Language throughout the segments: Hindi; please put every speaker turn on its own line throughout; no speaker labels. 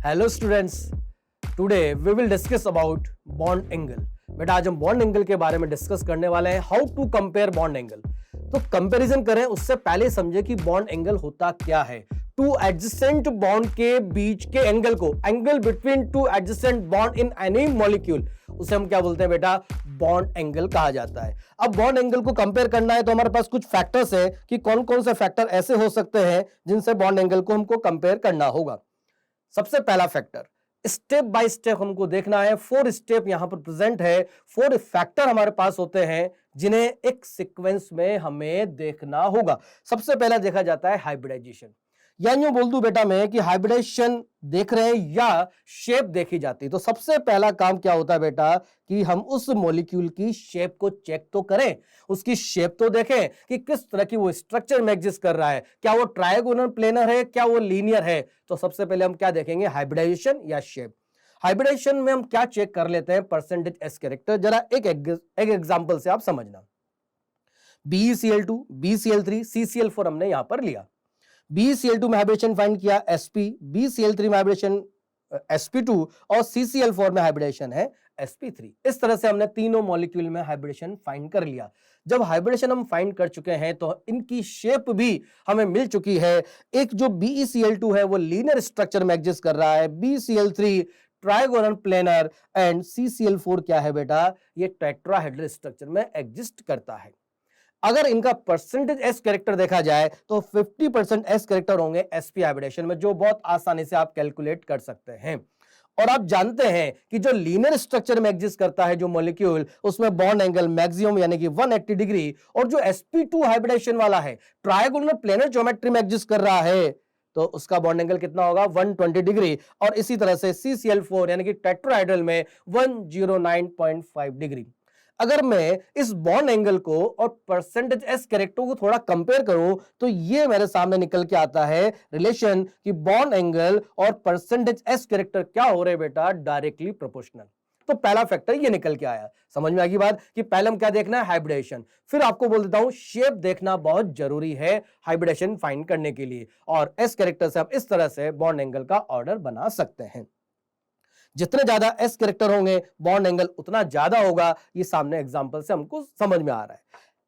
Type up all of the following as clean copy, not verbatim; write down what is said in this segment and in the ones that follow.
Hello students, today we will discuss about bond angle. बेटा आज हम बॉन्ड एंगल के बारे में डिस्कस करने वाले हैं, how to compare bond angle. तो कंपैरिजन करें उससे पहले समझे कि बॉन्ड एंगल होता क्या है। टू एडजेसेंट बॉन्ड के बीच के एंगल को, angle between two adjacent bond in any molecule, उसे हम क्या बोलते हैं बेटा, बॉन्ड एंगल कहा जाता है। अब बॉन्ड एंगल को कंपेयर करना है तो हमारे पास कुछ फैक्टर्स है कि कौन कौन से फैक्टर ऐसे हो सकते हैं जिनसे बॉन्ड एंगल को हमको कंपेयर करना होगा। सबसे पहला फैक्टर, स्टेप बाय स्टेप हमको देखना है। 4 स्टेप यहां पर प्रेजेंट है, 4 फैक्टर हमारे पास होते हैं जिन्हें एक सीक्वेंस में हमें देखना होगा। सबसे पहला देखा जाता है हाइब्रिडाइजेशन, या यूं बोल दूं बेटा मैं कि हाइब्रिडाइजेशन देख रहे हैं या शेप देखी जाती है। तो सबसे पहला काम क्या होता है बेटा कि हम उस मॉलिक्यूल की शेप को चेक तो करें, उसकी शेप तो देखें कि किस तरह की वो स्ट्रक्चर में एग्जिस्ट कर रहा है, क्या वो ट्रायगोनल प्लेनर है, क्या वो लीनियर है। तो सबसे पहले हम क्या देखेंगे, हाइब्रिडाइजेशन या शेप। हाइब्रिडाइजेशन में हम क्या चेक कर लेते हैं, परसेंटेज एस कैरेक्टर। जरा एक एग्जांपल से आप समझना। BeCl2, BeCl3, CCl4 हमने यहां पर लिया। BeCl2 में हाइब्रिडेशन फाइंड किया sp, BeCl3 में हाइब्रिडेशन sp2 और CCl4 में हाइब्रिडेशन है sp3। इस तरह से हमने तीनों मॉलिक्यूल में हाइब्रिडेशन फाइंड कर लिया। जब हाइब्रिडेशन हम फाइंड कर चुके हैं तो इनकी शेप भी हमें मिल चुकी है। एक जो BeCl2 है वो लीनियर स्ट्रक्चर में एग्जिस्ट कर रहा है, BeCl3 trigonal planar and CCl4 क्या है बेटा, ये टेट्राहेड्रल स्ट्रक्चर में एग्जिस्ट करता है। अगर इनका परसेंटेज एस कैरेक्टर देखा जाए तो 50% एस कैरेक्टर होंगे sp हाइब्रिडेशन में, जो बहुत आसानी से आप कैलकुलेट कर सकते हैं। और आप जानते हैं कि जो लीनियर स्ट्रक्चर में एग्जिस्ट करता है जो मॉलिक्यूल, उसमें बॉन्ड एंगल मैक्सिमम यानी कि 180 डिग्री, और जो sp2 हाइब्रिडेशन वाला है ट्रायगोनल प्लेनर ज्योमेट्री में एग्जिस्ट कर रहा है तो उसका बॉन्ड एंगल कितना होगा, 120 डिग्री। और इसी तरह से CCl4 यानी कि टेट्राहेड्रल में 109.5 डिग्री। अगर मैं इस बॉन्ड एंगल को और परसेंटेज एस कैरेक्टर को थोड़ा कंपेयर करूं तो ये मेरे सामने निकल के आता है रिलेशन कि बॉन्ड एंगल और परसेंटेज एस कैरेक्टर क्या हो रहे बेटा, डायरेक्टली प्रोपोर्शनल। तो पहला फैक्टर ये निकल के आया। समझ में आ गई बात कि पहले हम क्या देखना है, हाइब्रिडेशन। फिर आपको बोल देता हूं शेप देखना बहुत जरूरी है हाइब्रिडेशन फाइंड करने के लिए, और एस कैरेक्टर से आप इस तरह से बॉन्ड एंगल का ऑर्डर बना सकते हैं। जितने ज्यादा एस कैरेक्टर होंगे बॉन्ड एंगल उतना ज्यादा होगा। ये सामने एग्जांपल से हमको समझ में आ रहा है।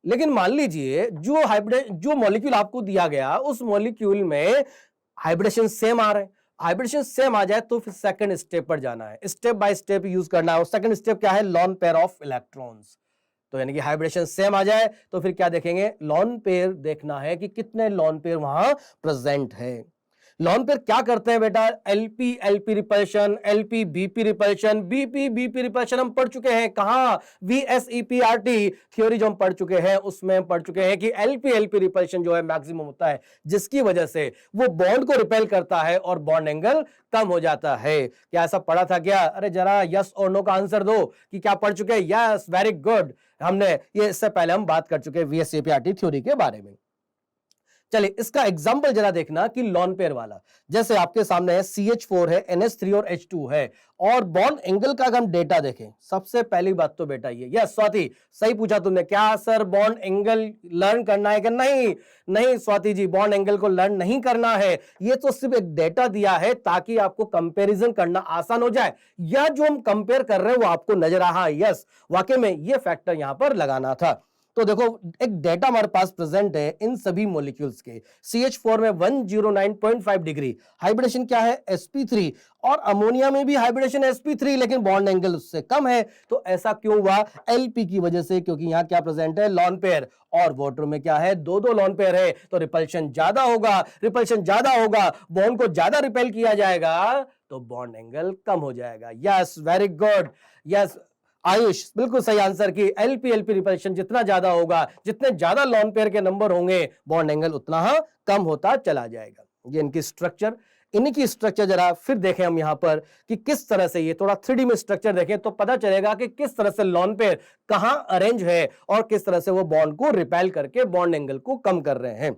लेकिन मान लीजिए जो मॉलिक्यूल आपको दिया गया उस मॉलिक्यूल में हाइब्रिडेशन सेम आ रहे हैं। हाइब्रिडेशन सेम आ जाए तो फिर सेकंड स्टेप पर जाना है, स्टेप बाय स्टेप यूज करना है। और सेकंड स्टेप क्या है, लॉन पेयर ऑफ इलेक्ट्रॉन्स। तो यानी कि हाइब्रिडेशन सेम आ जाए तो फिर क्या देखेंगे, लॉन पेयर देखना है कि कितने लॉन पेयर वहां प्रेजेंट है। लॉन पेयर क्या करते हैं बेटा, LP LP repulsion, LP BP repulsion, BP BP repulsion हम पढ़ चुके हैं। कहां, VSEPRT थ्योरी जो हम पढ़ चुके हैं उसमें हम पढ़ चुके हैं कि एलपी एलपी रिपल्शन जो है मैक्सिमम होता है, जिसकी वजह से वो बॉन्ड को रिपेल करता है और बॉन्ड एंगल कम हो जाता है। क्या ऐसा पढ़ा था क्या? अरे जरा यस और नो का आंसर दो कि क्या पढ़ चुके हैं। Yes, very good. हमने ये इससे पहले हम बात कर चुके हैं VSEPRT थ्योरी के बारे में। चलिए इसका एग्जांपल जरा देखना कि लॉन पेयर वाला। जैसे आपके सामने है CH4 है, NH3 और H2 है, और बॉन्ड एंगल का अगर हम डेटा देखें, सबसे पहली बात तो बेटा ये, यस स्वाति सही पूछा तुमने, क्या सर बॉन्ड एंगल लर्न करना है कि नहीं? नहीं स्वाति जी, बॉन्ड एंगल को लर्न नहीं करना है। ये तो सिर्फ एक डेटा दिया है ताकि आपको कंपैरिजन करना आसान हो जाए, या जो हम कंपेयर कर रहे हैं वो आपको नजर आ, यस वाकई में ये फैक्टर यहां पर लगाना था। तो देखो एक डेटा हमारे पास प्रेजेंट है इन सभी मॉलिक्यूल्स के। CH4 में 109.5 डिग्री हाइब्रिडेशन क्या है, sp3, और अमोनिया में भी हाइब्रिडेशन sp3 लेकिन बॉन्ड एंगल उससे कम है। तो ऐसा क्यों हुआ, LP की वजह से, क्योंकि यहां क्या प्रेजेंट है, लॉन पेयर, और वाटर में क्या है, दो दो लॉन पेयर है, तो रिपल्शन ज्यादा होगा। रिपल्शन ज्यादा होगा, बॉन्ड को ज्यादा रिपेल किया जाएगा तो बॉन्ड एंगल कम हो जाएगा। Yes very good, yes Ayush बिल्कुल सही आंसर की एलपी एलपी रिपल्शन जितना ज्यादा होगा, जितने ज्यादा लॉन पेयर के नंबर होंगे बॉन्ड एंगल उतना कम होता चला जाएगा। ये इनकी स्ट्रक्चर, इनकी स्ट्रक्चर जरा फिर देखें हम यहां पर कि किस तरह से, ये थोड़ा 3D में स्ट्रक्चर देखें तो पता चलेगा कि किस तरह से लॉन पेयर कहां अरेंज है और किस तरह से वो बॉन्ड को रिपेल करके बॉन्ड एंगल को कम कर रहे हैं।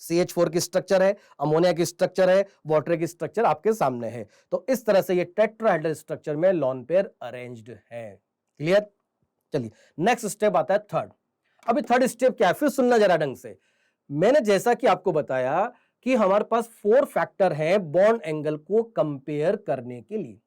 CH4 की स्ट्रक्चर है, अमोनिया की स्ट्रक्चर है, वाटर की स्ट्रक्चर आपके सामने है। तो इस तरह से ये टेट्राहेड्रल स्ट्रक्चर में लॉन पेयर अरेंज्ड है। क्लियर? चलिए नेक्स्ट स्टेप आता है थर्ड। अभी थर्ड स्टेप क्या है, फिर सुनना जरा ढंग से। मैंने जैसा कि आपको बताया कि हमारे पास 4 फैक्टर हैं बॉन्ड एंगल को कंपेयर करने के लिए,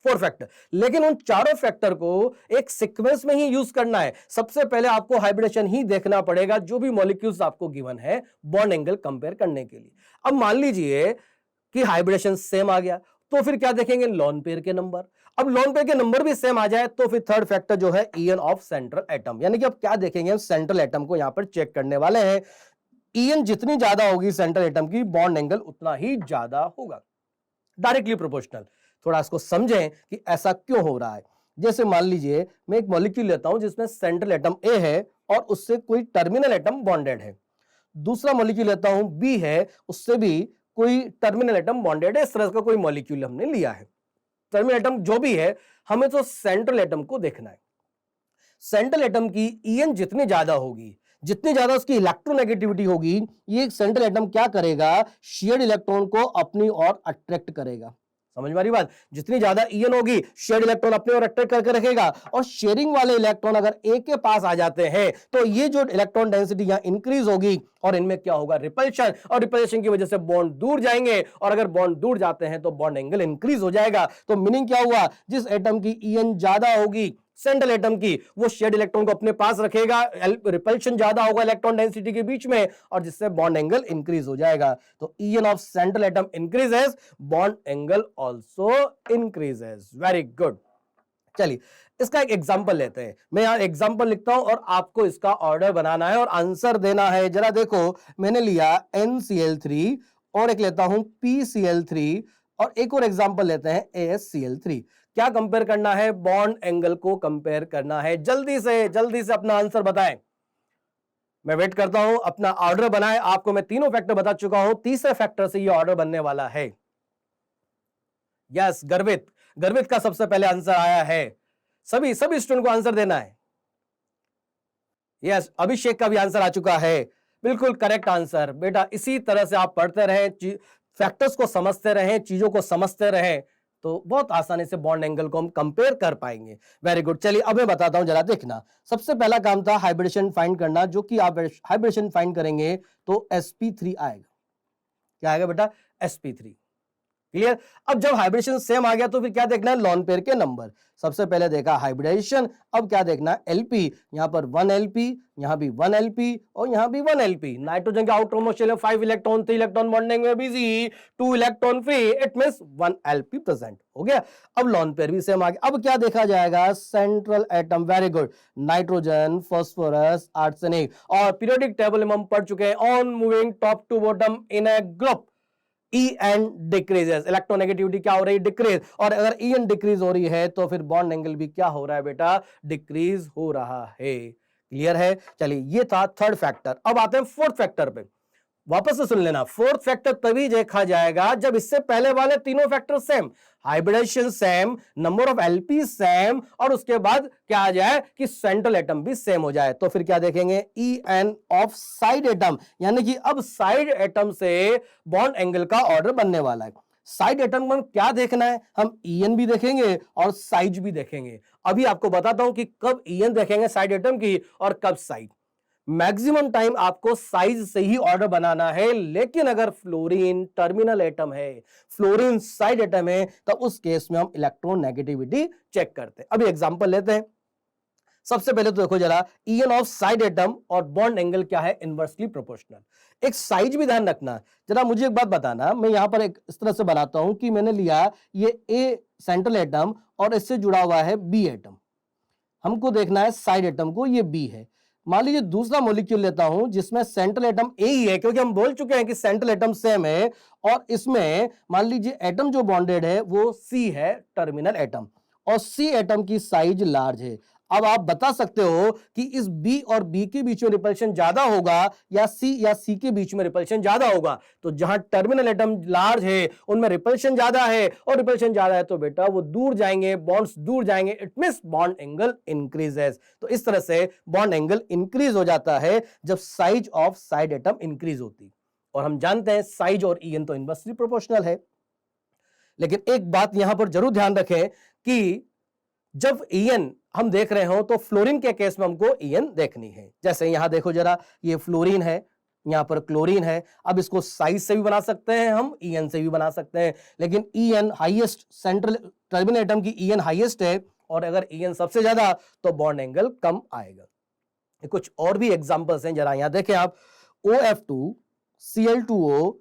4 फैक्टर, लेकिन उन चारों फैक्टर को एक सीक्वेंस में ही यूज करना है। सबसे पहले आपको हाइब्रिडेशन ही देखना पड़ेगा जो भी मॉलिक्यूल्स आपको गिवन है बॉन्ड एंगल कंपेयर करने के लिए। अब मान लीजिए कि हाइब्रिडेशन सेम आ गया, तो फिर क्या देखेंगे, लोन पेयर के नंबर। अब लोन पेयर के नंबर भी सेम आ जाए तो फिर थर्ड फैक्टर जो है ईएन ऑफ सेंट्रल एटम, यानी कि अब क्या देखेंगे, हम सेंट्रल एटम को यहां पर चेक करने वाले हैं। ईएन जितनी ज्यादा होगी सेंट्रल एटम की, बॉन्ड एंगल उतना ही ज्यादा होगा, डायरेक्टली प्रोपोर्शनल। थोड़ा इसको समझें कि ऐसा क्यों हो रहा है। जैसे मान लीजिए मैं एक मॉलिक्यूल लेता हूं जिसमें सेंट्रल एटम ए है और उससे कोई टर्मिनल एटम बॉन्डेड है। दूसरा मॉलिक्यूल लेता हूं बी है, उससे भी कोई टर्मिनल एटम बॉन्डेड है। इस तरह का कोई मॉलिक्यूल हमने लिया है। टर्मिनल एटम जो भी है, हमें तो सेंट्रल एटम को देखना है। सेंट्रल एटम की ईएन जितनी ज्यादा होगी, जितनी ज्यादा उसकी इलेक्ट्रोनेगेटिविटी होगी, ये सेंट्रल एटम क्या करेगा, शेयर्ड इलेक्ट्रॉन को अपनी ओर अट्रैक्ट करेगा। समझ में आ रही बात, जितनी ज्यादा ईएन होगी शेयर्ड इलेक्ट्रॉन अपने ओर अट्रैक्ट करके रखेगा। और शेयरिंग वाले इलेक्ट्रॉन अगर ए के पास आ जाते हैं तो ये जो इलेक्ट्रॉन डेंसिटी यहां इंक्रीज होगी और इनमें क्या होगा, रिपल्शन, और रिपल्शन की वजह से बॉन्ड दूर जाएंगे, और अगर बॉन्ड दूर जाते हैं तो बॉन्ड एंगल इंक्रीज हो जाएगा। तो मीनिंग क्या हुआ, जिस एटम की ईएन ज्यादा होगी सेंट्रल एटम की, वो शेयर्ड इलेक्ट्रॉन को अपने पास रखेगा, रिपल्शन ज्यादा होगा इलेक्ट्रॉन डेंसिटी के बीच में, और जिससे बॉन्ड एंगल इंक्रीज हो जाएगा। तो EN of central atom increases, bond angle also increases. Very good. चलिए इसका एक एग्जांपल लेते हैं। मैं यहां एग्जांपल लिखता हूं और आपको इसका ऑर्डर बनाना है और आंसर देना है। जरा देखो, मैंने लिया NCl3 और एक लेता हूं PCl3 और एक और एग्जांपल लेते हैं AsCl3। क्या कंपेयर करना है, बॉन्ड एंगल को कंपेयर करना है। जल्दी से अपना आंसर बताएं। मैं वेट करता हूं, अपना ऑर्डर बनाएं। आपको मैं तीनों फैक्टर बता चुका हूं, तीसरे फैक्टर से ये ऑर्डर बनने वाला है। यस, गर्वित का सबसे पहले आंसर आया है। सभी स्टूडेंट को आंसर देना है। यस, अभिषेक का भी आंसर आ चुका है। बिल्कुल करेक्ट आंसर। बेटा इसी तरह से आप पढ़ते रहें, फैक्टर्स को समझते रहें, चीजों को समझते रहें, तो बहुत आसानी से बॉन्ड एंगल को हम कंपेयर कर पाएंगे। Very good. चलिए अब मैं बताता हूं, जरा देखना। सबसे पहला काम था हाइब्रिडेशन फाइंड करना, जो कि आप हाइब्रिडेशन फाइंड करेंगे तो sp3 आएगा। क्या आएगा बेटा, sp3। क्लियर। अब जब हाइब्रिडेशन सेम आ गया तो फिर क्या देखना है, लॉन पेयर के नंबर। सबसे पहले देखा हाइब्रिडेशन, अब क्या देखना है, एलपी। यहां पर 1 एलपी, यहां भी 1 एलपी और यहां भी 1 एलपी। नाइट्रोजन के आउटरमोस्ट शेल में 5 इलेक्ट्रॉन, 3 इलेक्ट्रॉन बॉन्डिंग में busy, 2 electron free, it means 1 LP present हो गया। अब लॉन पेयर भी सेम आ गया। अब क्या देखा जाएगा, central atom. Very good. Nitrogen, phosphorus, arsenic. और पीरियोडिक टेबल में हम पढ़ चुके हैं, on moving top to bottom in a group, En decreases, electronegativity क्या हो रही है, डिक्रीज। और अगर En डिक्रीज हो रही है तो फिर बॉन्ड एंगल भी क्या हो रहा है बेटा, डिक्रीज हो रहा है। क्लियर है। चलिए ये था थर्ड फैक्टर। अब आते हैं फोर्थ फैक्टर पे। वापस से सुन लेना, फोर्थ फैक्टर तभी देखा जाएगा जब इससे पहले वाले तीनों factor same, hybridization same, number of LP same, और उसके बाद क्या आ जाए कि सेंट्रल एटम भी सेम हो जाए। तो फिर क्या देखेंगे, EN ऑफ साइड एटम, यानी कि अब साइड एटम से बॉन्ड एंगल का ऑर्डर बनने वाला है। साइड एटम में क्या देखना है, हम EN भी देखेंगे और साइज भी देखेंगे। अभी आपको बताता हूं कि कब EN देखेंगे साइड एटम की और कब साइड। मैक्सिमम टाइम आपको साइज से ही ऑर्डर बनाना है, लेकिन अगर फ्लोरीन टर्मिनल एटम है, फ्लोरीन साइड एटम है, तो उस केस में हम इलेक्ट्रोनेगेटिविटी चेक करते हैं। अभी एग्जांपल लेते हैं। सबसे पहले तो देखो जरा, EN ऑफ साइड एटम और बॉन्ड एंगल क्या है, इनवर्सली प्रोपोर्शनल। एक साइज भी ध्यान रखना। जरा मुझे एक बात बताना, मैं यहां पर एक इस तरह से बनाता हूं कि मैंने लिया ये A सेंट्रल एटम और इससे जुड़ा हुआ है B एटम। हमको देखना है साइड एटम को, ये B है। मान लीजिए दूसरा मॉलिक्यूल लेता हूं जिसमें सेंट्रल एटम ए ही है, क्योंकि हम बोल चुके हैं कि सेंट्रल एटम सेम है, और इसमें मान लीजिए एटम जो बॉन्डेड है वो C है, टर्मिनल एटम, और C एटम की साइज लार्ज है। अब आप बता सकते हो कि इस B और B के बीच में रिपल्शन ज्यादा होगा या C के बीच में रिपल्शन ज्यादा होगा। तो जहां टर्मिनल एटम लार्ज है उनमें रिपल्शन ज्यादा है, और रिपल्शन ज्यादा है तो बेटा वो दूर जाएंगे, बॉन्ड्स दूर जाएंगे, it means bond angle increases. तो इस तरह से बॉन्ड एंगल इंक्रीज हो जाता है जब size of side atom increase होती। और हम जानते हैं साइज और EN तो इनवर्सली प्रोपोर्शनल है। लेकिन एक बात यहां पर जरूर ध्यान रखें कि जब EN हम देख रहे हो तो फ्लोरीन के केस में हमको EN देखनी है। जैसे यहां देखो जरा, ये फ्लोरीन है, यहाँ पर क्लोरीन है। अब इसको साइज से भी बना सकते हैं हम, EN से भी बना सकते हैं, लेकिन EN highest, central terminal atom की EN हाईएस्ट है, और अगर EN सबसे ज्यादा तो बॉन्ड एंगल कम आएगा। कुछ और भी एग्जांपल्स हैं, जरा यहां देखें आप। OF2 Cl2O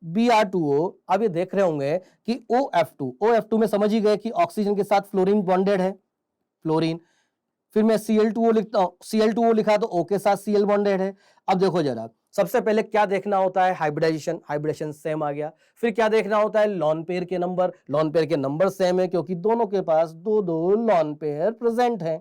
Br2O, अब ये देख रहे होंगे कि OF2 में समझ ही गए कि ऑक्सीजन के साथ फ्लोरीन बॉन्डेड है, फ्लोरीन। फिर मैं Cl2O लिखता हूं, Cl2O लिखा तो O के साथ Cl बॉन्डेड है। अब देखो जरा, सबसे पहले क्या देखना होता है, हाइब्रिडेशन सेम आ गया। फिर क्या देखना होता है, लॉन पेयर के नंबर सेम है, क्योंकि दोनों के पास दो लॉन पेयर प्रेजेंट है।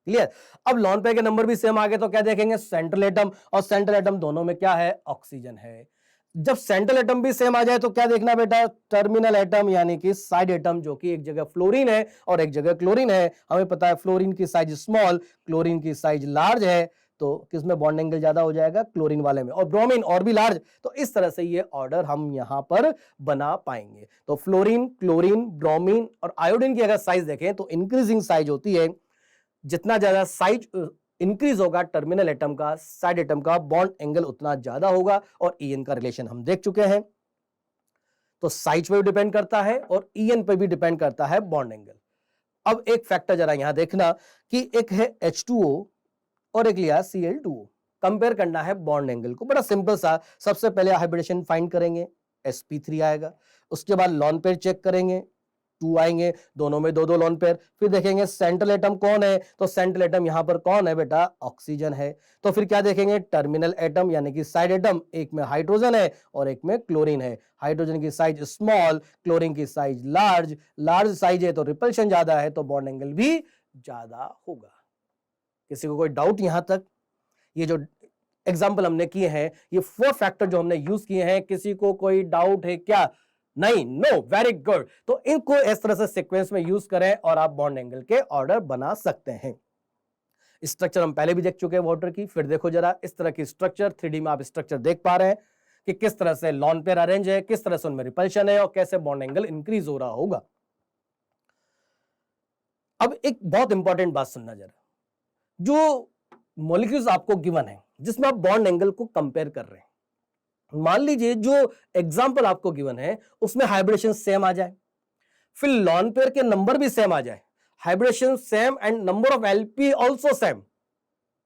क्लियर। अब लॉन पेयर के नंबर भी सेम आ गए तो क्या देखेंगे, सेंट्रल एटम, और सेंट्रल एटम दोनों में क्या है, ऑक्सीजन है। जब सेंट्रल एटम भी सेम आ जाए तो क्या देखना बेटा, टर्मिनल एटम यानी कि साइड एटम, जो कि एक जगह फ्लोरीन है और एक जगह क्लोरीन है। हमें पता है फ्लोरीन की साइज स्मॉल, क्लोरीन की साइज लार्ज है, तो किसमें बॉन्ड एंगल ज्यादा हो जाएगा, क्लोरीन वाले में, और ब्रोमीन और भी लार्ज। तो इस तरह से ये ऑर्डर हम यहां पर बना पाएंगे। तो फ्लोरीन, क्लोरीन, ब्रोमीन और आयोडीन की अगर साइज देखें तो इंक्रीजिंग साइज होती है। जितना ज्यादा साइज इंक्रीज होगा टर्मिनल एटम का, साइड एटम का, बॉन्ड एंगल उतना ज्यादा होगा, और EN का रिलेशन हम देख चुके हैं। तो साइज पे भी डिपेंड करता है और EN पे भी डिपेंड करता है बॉन्ड एंगल। अब एक फैक्टर जरा यहां देखना कि एक है H2O और एक लिया Cl2O। कंपेयर करना है बॉन्ड एंगल को, बड़ा सिंपल सा। सबसे पहले हाइब्रिडेशन फाइंड करेंगे, sp3 आएगा। उसके बाद लॉन पेयर चेक करेंगे, 2 आएंगे, दोनों में दो लॉन पेयर। फिर देखेंगे सेंट्रल एटम कौन है, तो सेंट्रल एटम यहां पर कौन है बेटा, ऑक्सीजन है। तो फिर क्या देखेंगे, टर्मिनल एटम यानी कि साइड एटम, एक में हाइड्रोजन है और एक में क्लोरीन है। हाइड्रोजन की साइज स्मॉल, क्लोरीन की साइज लार्ज साइज है तो रिपल्शन ज्यादा है, तो बॉन्ड एंगल भी ज्यादा होगा। किसी को कोई डाउट यहां तक? ये जो एग्जाम्पल हमने किए हैं, ये 4 फैक्टर जो हमने यूज किए हैं, किसी को कोई डाउट है क्या? नहीं, नो, वेरी गुड। तो इनको इस तरह से सीक्वेंस में यूज करें और आप बॉन्ड एंगल के ऑर्डर बना सकते हैं। स्ट्रक्चर हम पहले भी देख चुके हैं वाटर की। फिर देखो जरा इस तरह की स्ट्रक्चर, 3D में आप स्ट्रक्चर देख पा रहे हैं कि किस तरह से लॉन पेयर अरेंज है, किस तरह से उनमें रिपल्शन है और कैसे बॉन्ड एंगल इंक्रीज हो रहा होगा। अब एक बहुत इंपॉर्टेंट बात सुनना जरा, जो मॉलिक्यूल्स आपको गिवन है जिसमें आप बॉन्ड एंगल को कंपेयर कर रहे हैं, मान लीजिए जो एग्जांपल आपको गिवन है उसमें हाइब्रिडेशन सेम आ जाए, फिर लॉन पेयर के नंबर भी सेम आ जाए, hybridization same and number of LP also same,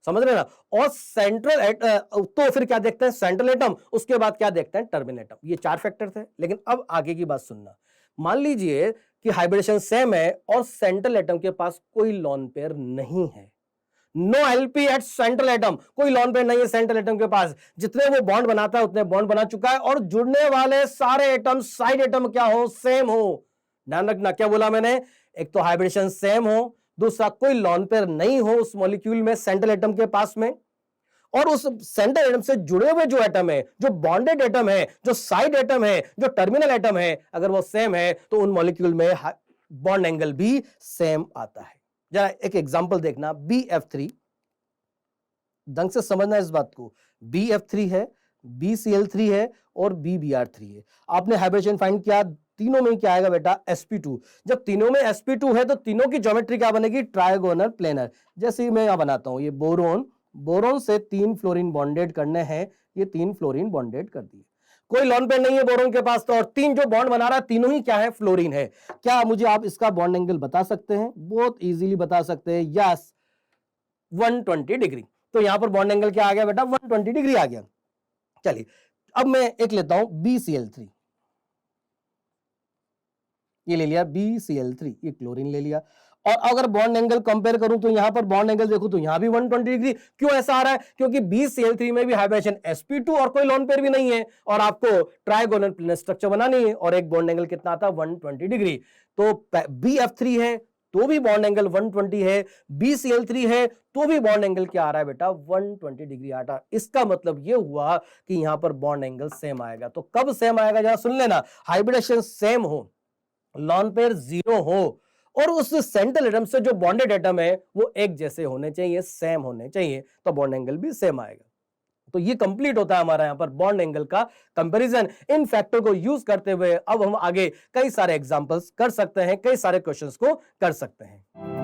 समझ रहे ना, और सेंट्रल तो फिर क्या देखते हैं, सेंट्रल एटम, उसके बाद क्या देखते हैं, टर्मिनल एटम। ये 4 फैक्टर थे। लेकिन अब आगे की बात सुनना, मान लीजिए कि हाइब्रिडेशन सेम है और सेंट्रल एटम के पास कोई लॉन पेयर नहीं है, no LP at central atom, कोई लॉन पेयर नहीं है सेंट्रल एटम के पास। जितने वो बॉन्ड बनाता है उतने बॉन्ड बना चुका है, और जुड़ने वाले सारे एटम साइड एटम क्या हो, सेम हो। ध्यान रखना, क्या बोला मैंने, एक तो हाइब्रिडेशन सेम हो, दूसरा कोई लॉन पेयर नहीं हो उस मॉलिक्यूल में सेंट्रल एटम के पास में, और उस सेंट्रल एटम से जुड़े हुए जो एटम है, जो बॉन्डेड एटम है, जो साइड एटम है, जो टर्मिनल एटम है, अगर वो सेम है तो उन मॉलिक्यूल में बॉन्ड एंगल भी सेम आता है। जरा एक एग्जांपल देखना, BF3, ढंग से समझना इस बात को। BF3 है, BCl3 है और BBr3 है। आपने हाइब्रिडेशन फाइंड किया, तीनों में क्या आएगा बेटा, sp2। जब तीनों में sp2 है तो तीनों की ज्योमेट्री क्या बनेगी, ट्रायगोनल प्लेनर। जैसे मैं यहां बनाता हूं, ये बोरोन से 3 फ्लोरीन बॉन्डेड करने हैं, ये 3 फ्लोरीन बॉन्डेड कर दिए। कोई लॉन पेयर नहीं है बोरोन के पास, तो और 3 जो बॉन्ड बना रहा है तीनों ही क्या है, फ्लोरीन है। क्या मुझे आप इसका बॉन्ड एंगल बता सकते हैं? बहुत इजीली बता सकते हैं, यस, 120 डिग्री। तो यहां पर बॉन्ड एंगल क्या आ गया बेटा, 120 डिग्री आ गया। चलिए अब मैं एक लेता हूं BCl3, ये ले लिया BCl3, ये क्लोरीन ले लिया। और अगर बॉन्ड एंगल कंपेयर करूं तो यहां पर बॉन्ड एंगल देखो तो यहां भी 120 डिग्री। क्यों ऐसा आ रहा है? क्योंकि BCl3 में भी हाइब्रिडेशन sp2 और कोई लॉन पेयर भी नहीं है, और आपको ट्रायगोनल प्लेनर स्ट्रक्चर बनानी है, और एक बॉन्ड एंगल कितना आता है, 120 डिग्री। तो BF3 है तो भी बॉन्ड एंगल 120 है, BCl3 है तो भी बॉन्ड एंगल क्या आ रहा है बेटा, 120 डिग्री आ रहा है। इसका मतलब यह हुआ कि यहां पर बॉन्ड एंगल सेम आएगा। तो कब सेम आएगा, जरा सुन लेना, हाइब्रिडेशन सेम हो, लॉन पेयर 0 हो, और उस सेंट्रल एटम से जो बॉन्डेड एटम है वो एक जैसे होने चाहिए, सेम होने चाहिए, तो बॉन्ड एंगल भी सेम आएगा। तो ये कंप्लीट होता है हमारा यहां पर बॉन्ड एंगल का कंपैरिजन। इन फैक्टर को यूज करते हुए अब हम आगे कई सारे एग्जांपल्स कर सकते हैं, कई सारे क्वेश्चंस को कर सकते हैं।